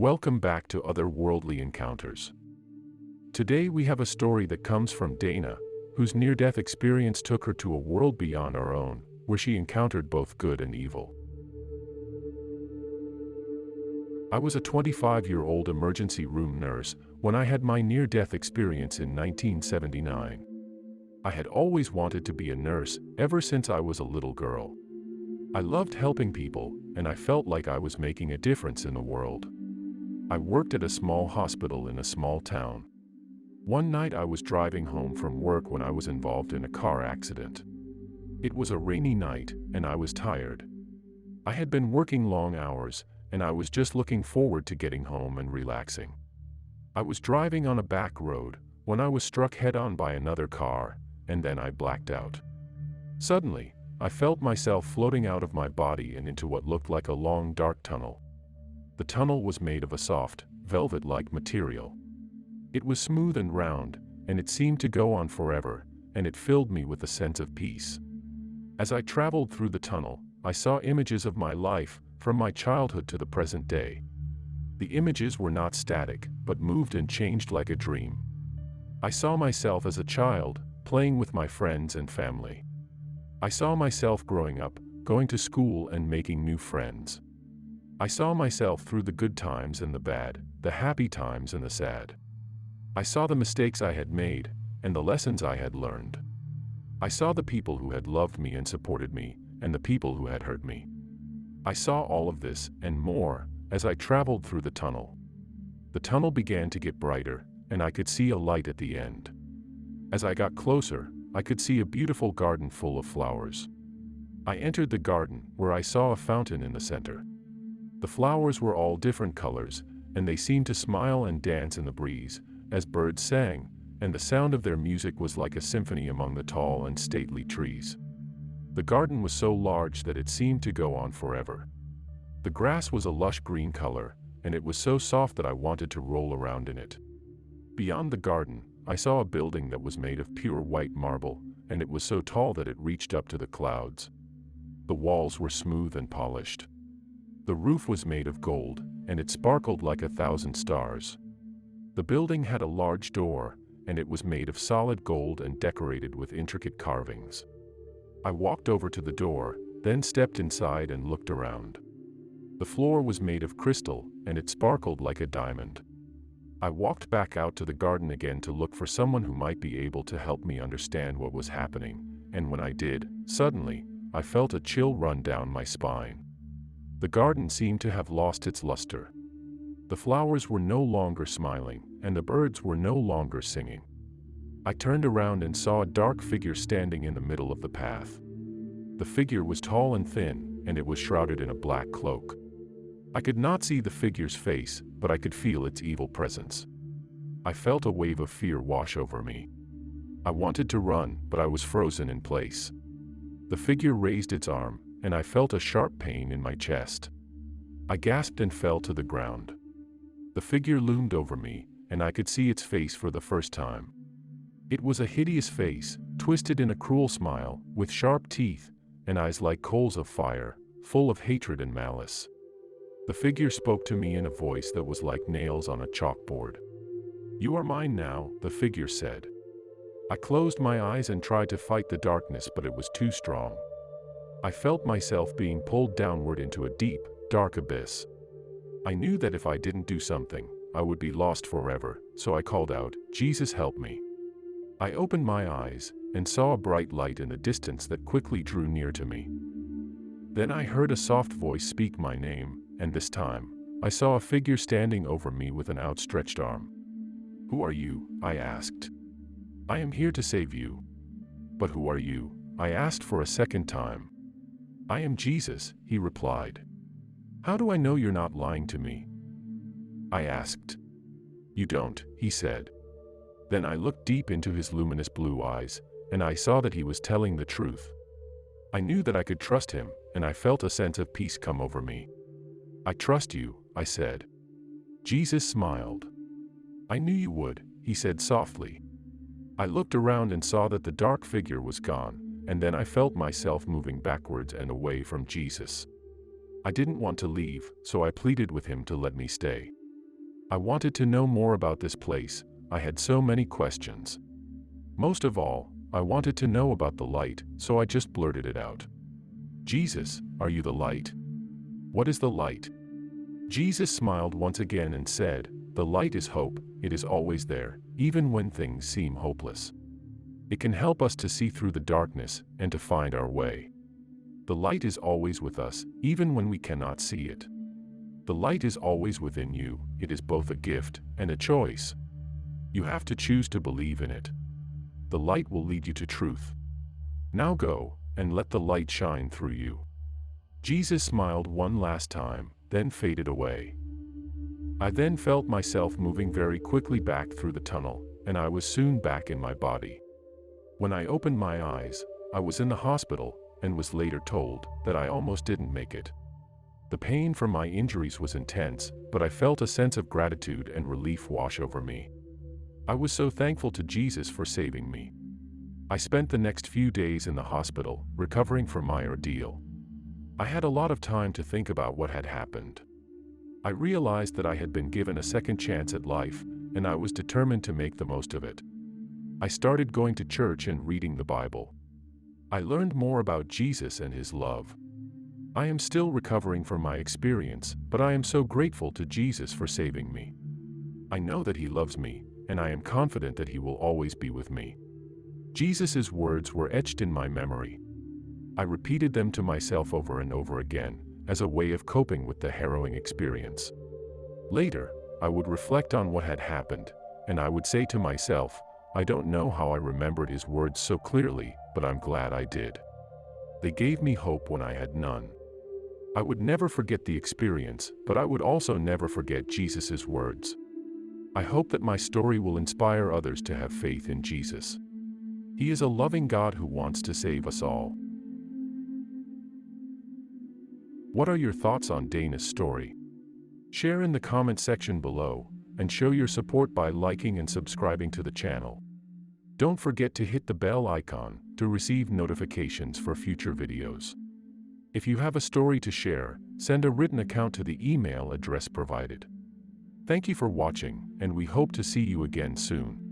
Welcome back to Otherworldly Encounters. Today we have a story that comes from Dana, whose near-death experience took her to a world beyond our own, where she encountered both good and evil. I was a 25-year-old emergency room nurse when I had my near-death experience in 1979. I had always wanted to be a nurse ever since I was a little girl. I loved helping people, and I felt like I was making a difference in the world. I worked at a small hospital in a small town. One night I was driving home from work when I was involved in a car accident. It was a rainy night, and I was tired. I had been working long hours, and I was just looking forward to getting home and relaxing. I was driving on a back road when I was struck head-on by another car, and then I blacked out. Suddenly, I felt myself floating out of my body and into what looked like a long dark tunnel. The tunnel was made of a soft, velvet-like material. It was smooth and round, and it seemed to go on forever, and it filled me with a sense of peace. As I traveled through the tunnel, I saw images of my life, from my childhood to the present day. The images were not static, but moved and changed like a dream. I saw myself as a child, playing with my friends and family. I saw myself growing up, going to school and making new friends. I saw myself through the good times and the bad, the happy times and the sad. I saw the mistakes I had made, and the lessons I had learned. I saw the people who had loved me and supported me, and the people who had hurt me. I saw all of this, and more, as I traveled through the tunnel. The tunnel began to get brighter, and I could see a light at the end. As I got closer, I could see a beautiful garden full of flowers. I entered the garden, where I saw a fountain in the center. The flowers were all different colors, and they seemed to smile and dance in the breeze, as birds sang, and the sound of their music was like a symphony among the tall and stately trees. The garden was so large that it seemed to go on forever. The grass was a lush green color, and it was so soft that I wanted to roll around in it. Beyond the garden, I saw a building that was made of pure white marble, and it was so tall that it reached up to the clouds. The walls were smooth and polished. The roof was made of gold, and it sparkled like 1,000 stars. The building had a large door, and it was made of solid gold and decorated with intricate carvings. I walked over to the door, then stepped inside and looked around. The floor was made of crystal, and it sparkled like a diamond. I walked back out to the garden again to look for someone who might be able to help me understand what was happening, and when I did, suddenly, I felt a chill run down my spine. The garden seemed to have lost its luster. The flowers were no longer smiling, and the birds were no longer singing. I turned around and saw a dark figure standing in the middle of the path. The figure was tall and thin, and it was shrouded in a black cloak. I could not see the figure's face, but I could feel its evil presence. I felt a wave of fear wash over me. I wanted to run, but I was frozen in place. The figure raised its arm, and I felt a sharp pain in my chest. I gasped and fell to the ground. The figure loomed over me, and I could see its face for the first time. It was a hideous face, twisted in a cruel smile, with sharp teeth, and eyes like coals of fire, full of hatred and malice. The figure spoke to me in a voice that was like nails on a chalkboard. "You are mine now," the figure said. I closed my eyes and tried to fight the darkness, but it was too strong. I felt myself being pulled downward into a deep, dark abyss. I knew that if I didn't do something, I would be lost forever, so I called out, "Jesus, help me." I opened my eyes, and saw a bright light in the distance that quickly drew near to me. Then I heard a soft voice speak my name, and this time, I saw a figure standing over me with an outstretched arm. "Who are you?" I asked. "I am here to save you." "But who are you?" I asked for a second time. "I am Jesus," he replied. "How do I know you're not lying to me?" I asked. "You don't," he said. Then I looked deep into his luminous blue eyes, and I saw that he was telling the truth. I knew that I could trust him, and I felt a sense of peace come over me. "I trust you," I said. Jesus smiled. "I knew you would," he said softly. I looked around and saw that the dark figure was gone, and then I felt myself moving backwards and away from Jesus. I didn't want to leave, so I pleaded with him to let me stay. I wanted to know more about this place. I had so many questions. Most of all, I wanted to know about the light, so I just blurted it out. Jesus, are you the light? What is the light? Jesus smiled once again and said, the light is hope. It is always there, even when things seem hopeless. It can help us to see through the darkness and to find our way. The light is always with us, even when we cannot see it. The light is always within you. It is both a gift and a choice. You have to choose to believe in it. The light will lead you to truth. Now go, and let the light shine through you. Jesus smiled one last time, then faded away. I then felt myself moving very quickly back through the tunnel, and I was soon back in my body. When I opened my eyes, I was in the hospital, and was later told that I almost didn't make it. The pain from my injuries was intense, but I felt a sense of gratitude and relief wash over me. I was so thankful to Jesus for saving me. I spent the next few days in the hospital, recovering from my ordeal. I had a lot of time to think about what had happened. I realized that I had been given a second chance at life, and I was determined to make the most of it. I started going to church and reading the Bible. I learned more about Jesus and his love. I am still recovering from my experience, but I am so grateful to Jesus for saving me. I know that he loves me, and I am confident that he will always be with me. Jesus' words were etched in my memory. I repeated them to myself over and over again, as a way of coping with the harrowing experience. Later, I would reflect on what had happened, and I would say to myself, I don't know how I remembered his words so clearly, but I'm glad I did. They gave me hope when I had none. I would never forget the experience, but I would also never forget Jesus' words. I hope that my story will inspire others to have faith in Jesus. He is a loving God who wants to save us all. What are your thoughts on Dana's story? Share in the comment section below, and show your support by liking and subscribing to the channel. Don't forget to hit the bell icon to receive notifications for future videos. If you have a story to share, send a written account to the email address provided. Thank you for watching, and we hope to see you again soon.